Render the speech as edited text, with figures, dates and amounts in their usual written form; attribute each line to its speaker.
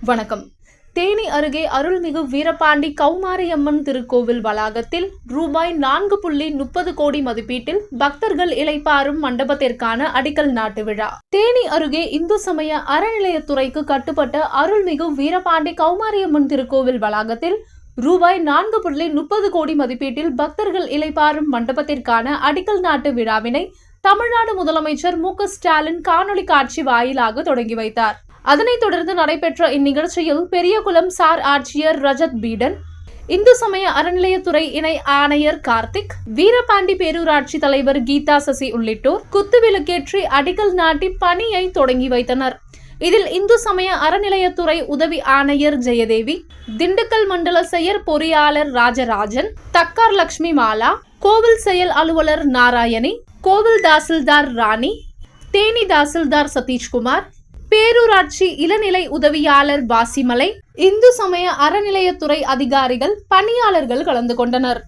Speaker 1: வணக்கம். தேனி அருகே அருள்மிகு வீரபாண்டி கௌமாரியம்மன் திருக்கோவில் வளாகத்தில் ரூபாய் 4.30 கோடி மதிப்பீட்டில் பக்தர்கள் இளைப்பாறும் மண்டபத்திற்கான அடிக்கல் நாட்டு விழா. தேனி அருகே இந்து சமய அறநிலையத்துறைக்கு கட்டுப்பட்ட அருள்மிகு வீரபாண்டி கௌமாரியம்மன் திருக்கோவில் வளாகத்தில் ரூபாய் 4.30 கோடி மதிப்பீட்டில் பக்தர்கள் இளைப்பாறும் மண்டபத்திற்கான அடிக்கல் நாட்டு விழாவினை தமிழ்நாடு முதலமைச்சர் மு.க. ஸ்டாலின் காணொலி காட்சி வாயிலாக தொடங்கி வைத்தார். அதனைத் தொடர்ந்து நடைபெற்ற இந்நிகழ்ச்சியில் பெரியகுளம் சார் ஆட்சியர் ரஜத் பீடன், இந்து சமய அறநிலையத்துறை இணை ஆணையர் கார்த்திக், வீரபாண்டி பேரூராட்சி தலைவர் கீதா சசி உள்ளிட்டோர் குத்துவிளக்கேற்றி அடிக்கல் நாட்டி பணியை தொடங்கி வைத்தனர். இதில் இந்து சமய அறநிலையத்துறை உதவி ஆணையர் ஜெயதேவி, திண்டுக்கல் மண்டல செயற் பொறியாளர் ராஜராஜன், தக்கார் லட்சுமி மாலா, கோவில் செயல் அலுவலர் நாராயணி, கோவில் தாசில்தார் ராணி, தேனி தாசில்தார் சதீஷ்குமார், பேரூராட்சி இளநிலை உதவியாளர் பாசிமலை, இந்து சமய அறநிலையத்துறை அதிகாரிகள், பணியாளர்கள் கலந்து கொண்டனர்.